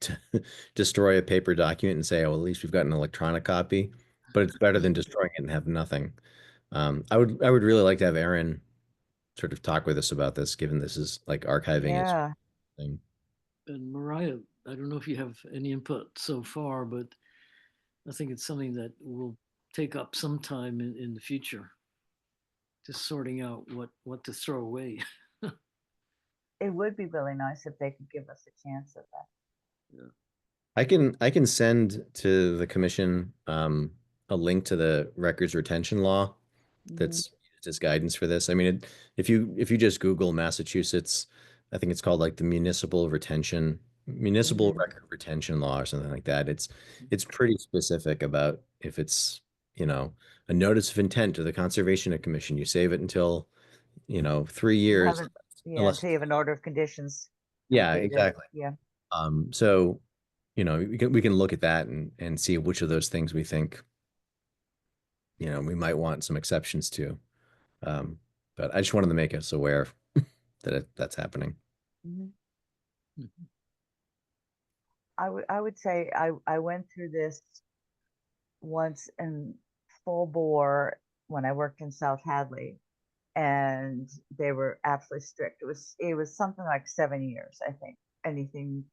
destroy a paper document and say, oh, at least we've got an electronic copy, but it's better than destroying it and have nothing. I would really like to have Aaron sort of talk with us about this, given this is like archiving is yeah. thing. And Mariah, I don't know if you have any input so far, but I think it's something that will take up some time in the future. Just sorting out what to throw away. It would be really nice if they could give us a chance at that. Yeah. I can send to the commission a link to the records retention law that's used as guidance for this. I mean, if you just Google Massachusetts, I think it's called like the municipal Mhm. record retention law or something like that. It's pretty specific about if it's, a notice of intent to the Conservation Commission, you save it until, 3 years, Haven't, yeah, unless, until you have an order of conditions yeah, completed. exactly. Yeah. So, we can look at that and see which of those things we think, we might want some exceptions to. Um, but I just wanted to make us aware that that's happening. Mhm. Mhm. I would say I went through this once in full bore when I worked in South Hadley, and they were absolutely strict. It was something like 7 years, I think. Anything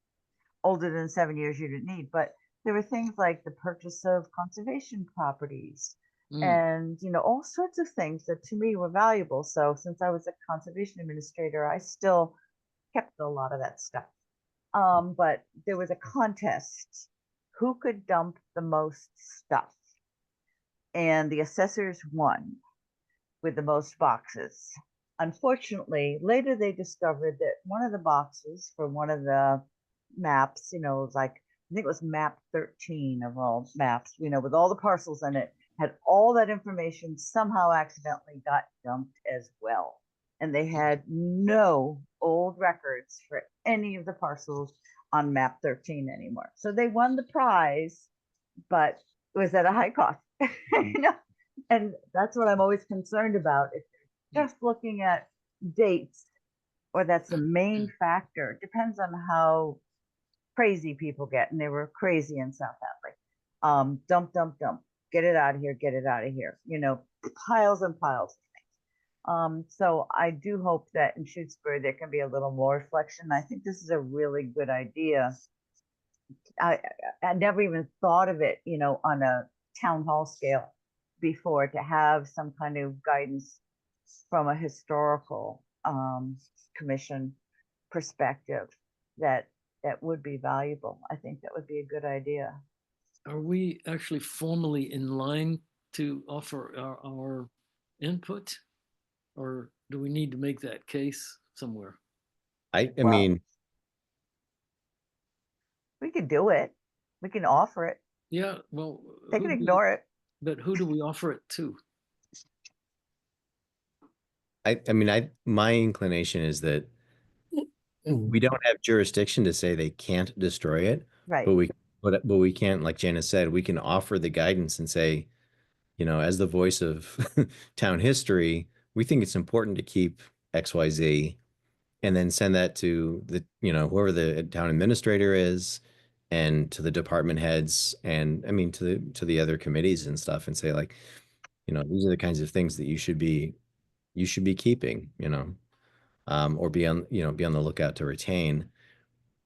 older than 7 years you didn't need, but there were things like the purchase of conservation properties Mm. and all sorts of things that to me were valuable. So since I was a conservation administrator, I still kept a lot of that stuff. But there was a contest who could dump the most stuff, and the assessors won with the most boxes. Unfortunately, later they discovered that one of the boxes for one of the maps, was like, I think it was map 13 of all maps, with all the parcels in it, had all that information somehow accidentally got dumped as well. And they had no old records for any of the parcels on map 13 anymore. So they won the prize, but it was at a high cost. And that's what I'm always concerned about. If you're just looking at dates, or that's the main factor, it depends on how crazy people get. And they were crazy in South Hadley. Dump, dump, dump. Get it out of here. Get it out of here. Piles and piles. So I do hope that in Shutesbury there can be a little more reflection. I think this is a really good idea. I I never even thought of it, on a town hall scale before, to have some kind of guidance from a historical commission perspective that would be valuable. I think that would be a good idea. Are we actually formally in line to offer our input? Or do we need to make that case somewhere? I Well, mean, we could do it. We can offer it. Yeah, well, They can ignore it. but who do we offer it to? my inclination is that we don't have jurisdiction to say they can't destroy it, Right. but we can't, like Janice said, we can offer the guidance and say, as the voice of town history, we think it's important to keep XYZ, and then send that to the, whoever the town administrator is, and to the department heads, and I mean to the other committees and stuff, and say like, these are the kinds of things that you should be keeping, or be on the lookout to retain.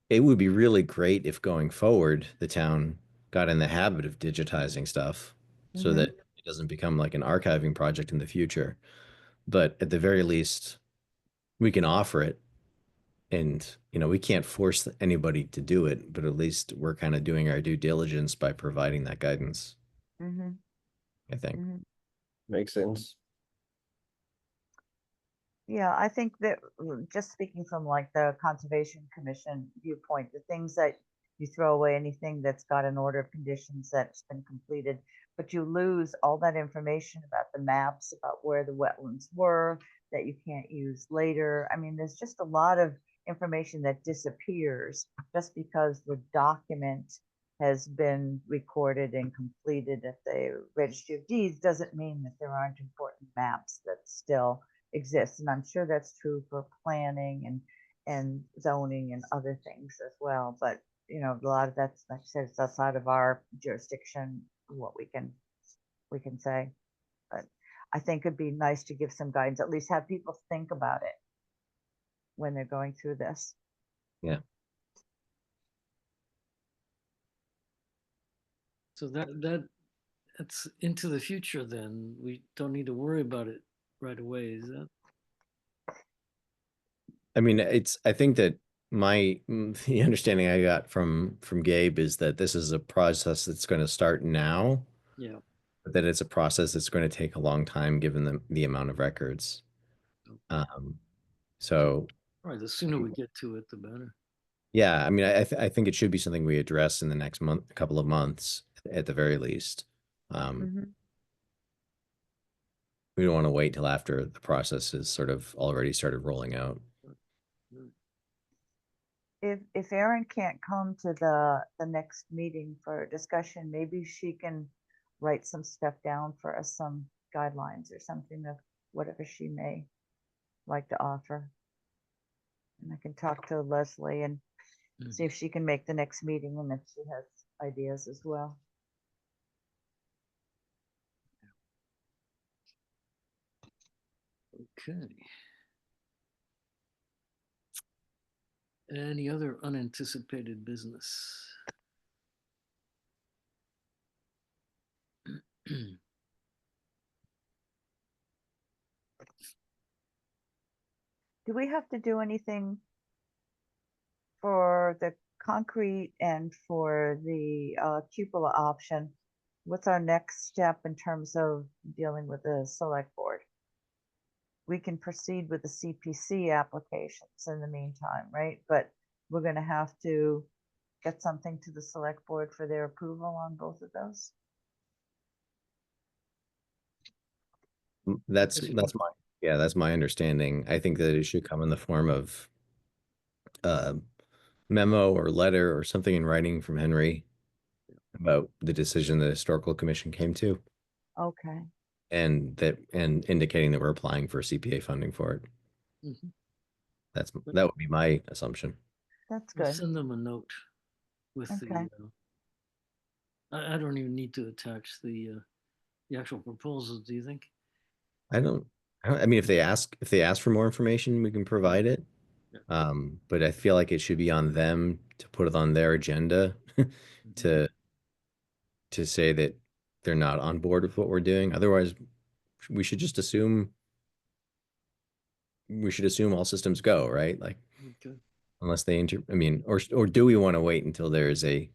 It would be really great if going forward, the town got in the habit of digitizing stuff so Mhm. that it doesn't become like an archiving project in the future. But at the very least, we can offer it, and, we can't force anybody to do it, but at least we're kind of doing our due diligence by providing that guidance, Mhm. I think. Mhm. Makes sense. Yeah, I think that, just speaking from like the Conservation Commission viewpoint, the things that you throw away, anything that's got an order of conditions that's been completed, but you lose all that information about the maps, about where the wetlands were, that you can't use later. I mean, there's just a lot of information that disappears just because the document has been recorded and completed at the Registry of Deeds doesn't mean that there aren't important maps that still exists. And I'm sure that's true for planning and zoning and other things as well. But, you know, a lot of that's, like I said, it's outside of our jurisdiction, what we can say. But I think it'd be nice to give some guidance, at least have people think about it when they're going through this. Yeah. So that's into the future then. We don't need to worry about it right away, is that? I mean, I think that the understanding I got from Gabe is that this is a process that's going to start now, Yeah. but that it's a process that's going to take a long time given the amount of records. So All right, the sooner we get to it, the better. yeah, I mean, I think it should be something we address in the next couple of months at the very least. Mhm. We don't want to wait till after the process is sort of already started rolling out. If Erin can't come to the next meeting for discussion, maybe she can write some stuff down for us, some guidelines or something of whatever she may like to offer. And I can talk to Leslie and see if she can make the next meeting and if she has ideas as well. Okay. Any other unanticipated business? Do we have to do anything for the concrete and for the cupola option? What's our next step in terms of dealing with the select board? We can proceed with the CPC applications in the meantime, right? But we're gonna have to get something to the select board for their approval on both of those. That's my understanding. I think that it should come in the form of a memo or letter or something in writing from Henry about the decision the historical commission came to, Okay, and indicating that we're applying for CPA funding for it. Mhm. That would be my assumption. that's We'll good. send them a note with Okay. I don't even need to attach the actual proposals, do you think? I don't. I mean, if they ask for more information, we can provide it. Yeah. But I feel like it should be on them to put it on their agenda to say that they're not on board with what we're doing. Otherwise, we should just assume all systems go, right? Like Okay. unless they I mean, or do we want to wait until there is a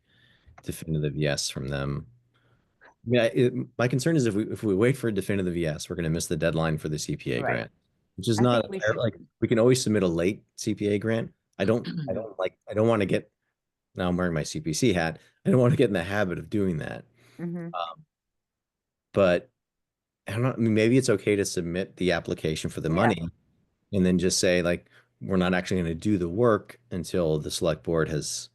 definitive yes from them? Yeah, my concern is if we wait for a definitive yes, we're going to miss the deadline for the CPA Right. grant, which is I not think we should. like we can always submit a late CPA grant. I don't want to get, now I'm wearing my CPC hat. I don't want to get in the habit of doing that. Mhm. But I don't know, I mean, maybe it's okay to submit the application for the Yeah. money and then just say like, we're not actually going to do the work until the select board has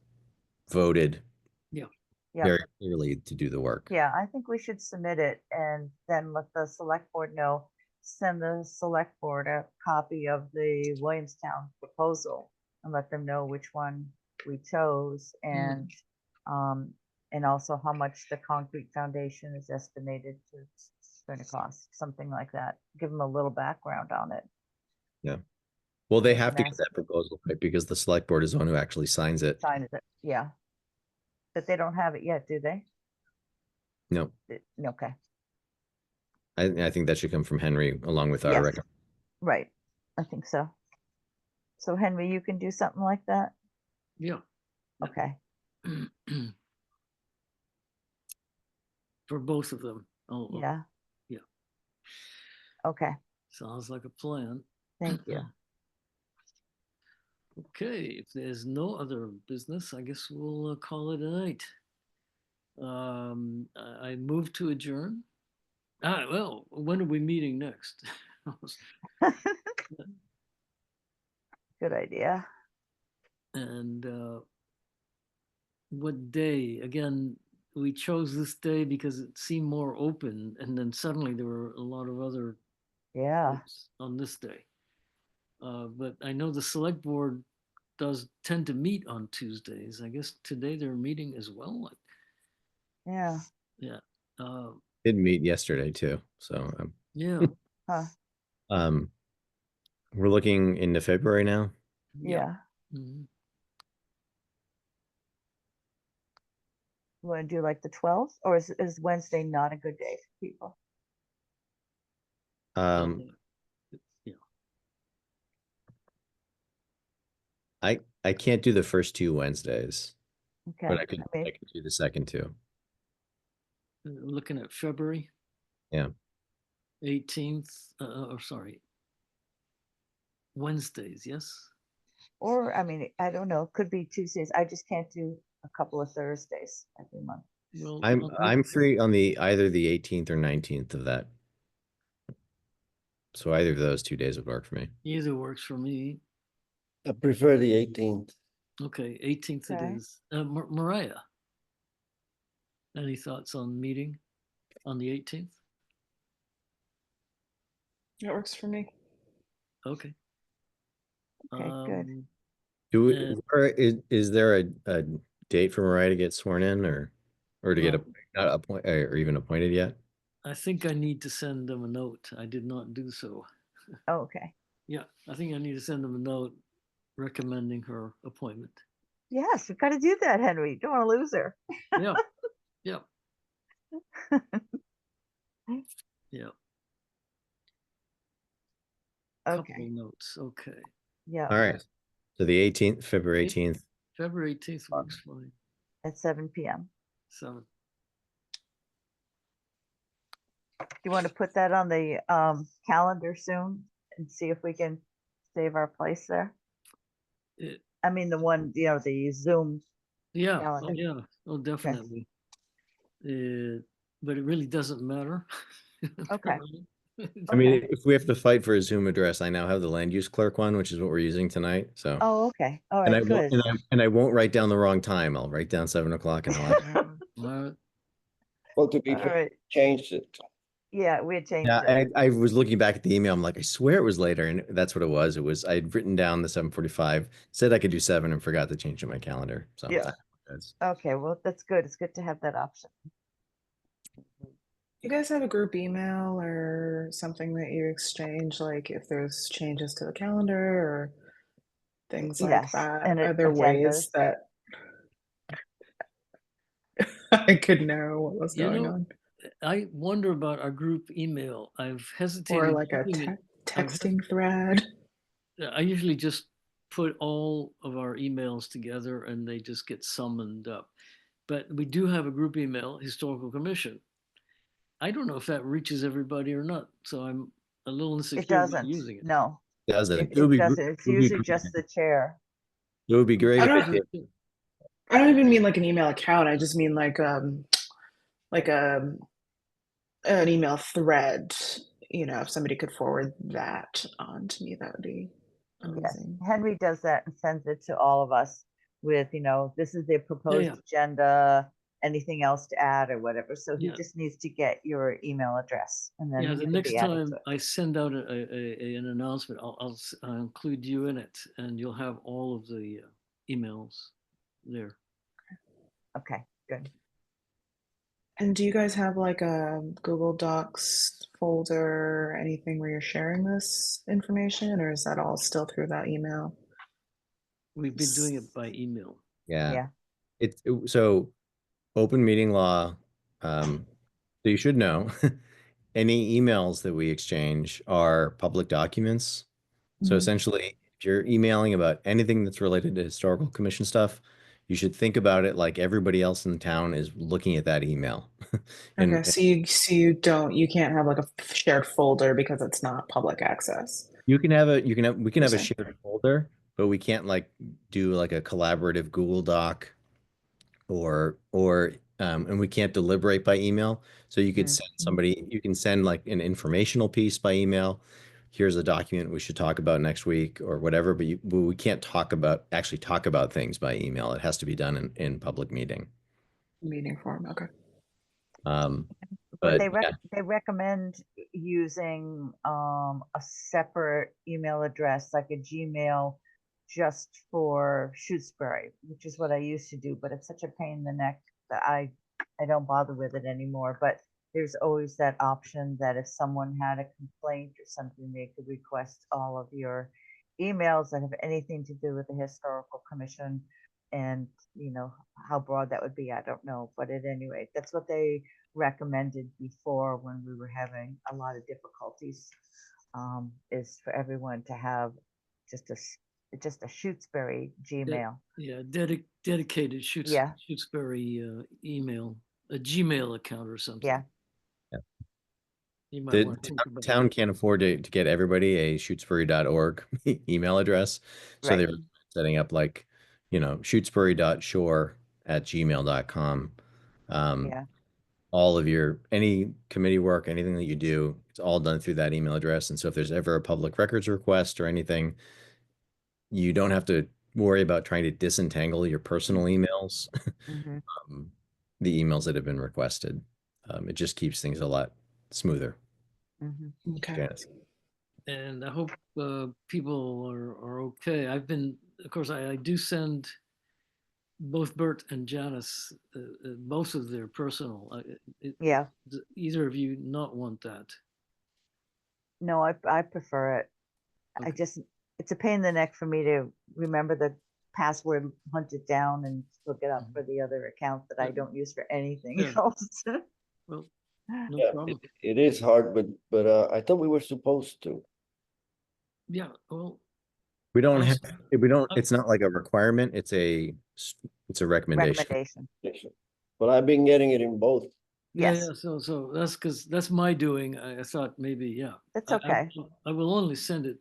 voted Yeah. Yeah. very clearly to do the work. Yeah, I think we should submit it and then let the select board know, send the select board a copy of the Williamstown proposal and let them know which one we chose and also how much the concrete foundation is estimated to going to cost, something like that. Give them a little background on it. Yeah. Well, they have to get Massive. that proposal, right? Because the select board is the one who actually signs it. Sign it, yeah. But they don't have it yet, do they? No, Okay. I think that should come from Henry along with our Yes. recommendation. Right, I think so. So Henry, you can do something like that? Yeah. Okay, For both of them. Oh, yeah. yeah. Okay, Sounds like a plan. thank you. Okay, if there's no other business, I guess we'll call it a night. I move to adjourn. Well, when are we meeting next? Good idea. And what day? Again, we chose this day because it seemed more open, and then suddenly there were a lot of other Yeah, groups on this day. But I know the select board does tend to meet on Tuesdays. I guess today they're meeting as well. Yeah, Yeah. Uh, Did meet yesterday too. So yeah. huh, um, we're looking into February now. yeah. Mhm. You want to do like the 12th, or is Wednesday not a good day for people? Um, Yeah. I can't do the first 2 Wednesdays, Okay, but I could I mean, I could do the second 2. Looking at February Yeah. 18th, or sorry, Wednesdays, yes? or I mean, I don't know, could be Tuesdays. I just can't do a couple of Thursdays every month. Well, I'm free on either the 18th or 19th of that. So either of those 2 days would work for me. either works for me. I prefer the 18th. Okay, 18th it Okay. is. Mariah, any thoughts on meeting on the 18th? It works for me. Okay. Okay, good. Do we, And- is there a date for Mariah to get sworn in or to get Well- not appointed or even appointed yet? I think I need to send them a note. I did not do so. Oh, okay. Yeah, I think I need to send them a note recommending her appointment. Yes, we've got to do that, Henry. Don't want to lose her. Yeah, yeah, yeah. Couple Okay, of notes. Okay. yeah, All right. So the 18th, February 18th. February 18th works fine. at 7 p.m. So You want to put that on the calendar soon and see if we can save our place there? it, I mean, the one, the Zoom. yeah, Calendar. yeah, oh, definitely. But it really doesn't matter. Okay. I mean, if we have to fight for a Zoom address, I now have the land use clerk one, which is what we're using tonight. So, Oh, okay. All and I right, won't, good. and I won't write down the wrong time. I'll write down 7 o'clock and I'll Well, to be All fair, right. changed it. Yeah, we had changed Yeah, it. I was looking back at the email. I'm like, I swear it was later, and that's what it was. It was I'd written down the 7:45, said I could do 7, and forgot to change it in my calendar. So Yeah. Okay, well, that's good. It's good to have that option. You guys have a group email or something that you exchange, like if there's changes to the calendar or things like Yes, that? and Are there ways agendas. that I could know what was You going know, on? I wonder about our group email. I've hesitated. Or like a using it. texting thread? I usually just put all of our emails together and they just get summoned up. But we do have a group email, Historical Commission. I don't know if that reaches everybody or not. So I'm a little insecure It about doesn't. using it. No, Does it? it It would be doesn't. It's usually just the chair. It would be great. I If don't- it did. I don't even mean like an email account. I just mean like an email thread. If somebody could forward that on to me, that would be Yes, amazing. Henry does that and sends it to all of us with, this is the proposed yeah. agenda, anything else to add or whatever. So he Yeah. just needs to get your email address and then Yeah, he the can next be added time to it. I send out an announcement, I'll include you in it and you'll have all of the emails there. Okay, good. And do you guys have like a Google Docs folder or anything where you're sharing this information, or is that all still through that email? We've been doing it by email. Yeah. Yeah. So open meeting law. So you should know any emails that we exchange are public documents. So Mhm. essentially, if you're emailing about anything that's related to historical commission stuff, you should think about it like everybody else in town is looking at that email. Okay, so you can't have like a shared folder because it's not public access. we can have a Interesting. shared folder, but we can't like do like a collaborative Google Doc or and we can't deliberate by email. So you could send somebody, you can send like an informational piece by email. Here's a document we should talk about next week or whatever, but we can't actually talk about things by email. It has to be done in public meeting. Meeting form, okay. But But they recommend using a separate email address, like a Gmail, just for Shutesbury, which is what I used to do, but it's such a pain in the neck that I don't bother with it anymore. But there's always that option that if someone had a complaint or something, they could request all of your emails that have anything to do with the historical commission. And you know how broad that would be, I don't know, but at any rate, that's what they recommended before when we were having a lot of difficulties, is for everyone to have just a Shutesbury Gmail. Yeah, dedicated Yeah. Shutesbury email, a Gmail account or something. Yeah. You might The want to think about town can't afford to get everybody a shutesbury.org email address. So Right. they're setting up like, shutesbury.shore@gmail.com. Yeah. All of any committee work, anything that you do, it's all done through that email address. And so if there's ever a public records request or anything, you don't have to worry about trying to disentangle your personal emails, Hmm. the emails that have been requested. It just keeps things a lot smoother. Hmm. Okay. Janice. And I hope people are okay. Of course, I do send both Bert and Janice most of their personal. Yeah. Does either of you not want that? No, I prefer it. I Okay. just, it's a pain in the neck for me to remember the password, hunt it down and look it up for the other account that I Yeah. don't use for anything Yeah. else. Well, no Yeah, problem. it is hard, but I thought we were supposed to. Yeah, well, We don't I have, s- it's not like a requirement. It's a recommendation. Recommendation. But I've been getting it in both. yeah, Yes. yeah. So that's because that's my doing. I thought maybe, yeah. That's I- okay. I will only send it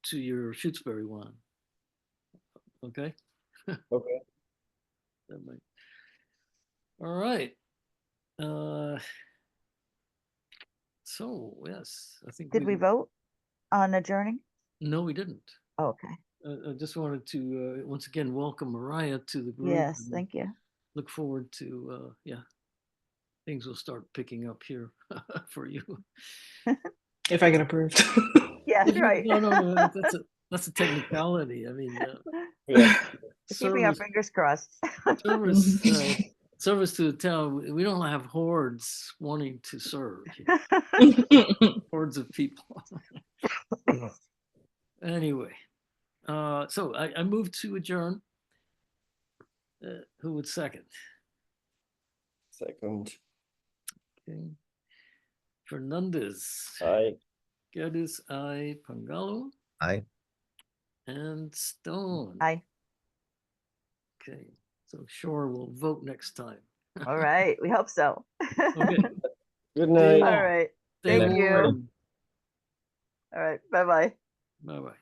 to your Shutesbury one. Okay. Okay. That might. All right. Uh, so yes, I think Did we vote on adjourning? No, we didn't. Oh, okay. I just wanted to once again welcome Mariah to the group. Yes, and thank you. Look forward to yeah, things will start picking up here for you. If I get approved. Yeah, right. No, that's a technicality. I mean, Yeah. Keeping our service fingers crossed. service service to the town. We don't have hordes wanting to serve. Hordes of people. Anyway, so I moved to adjourn. Who would second? Second, Okay. Fernandez. Geddes, I. Pangalo, Aye. and Stone. Aye. Okay, so Shore will vote next time. All right. We hope so. Okay. good night. All right. Stay Thank you. warm. All right. Bye-bye. Bye-bye.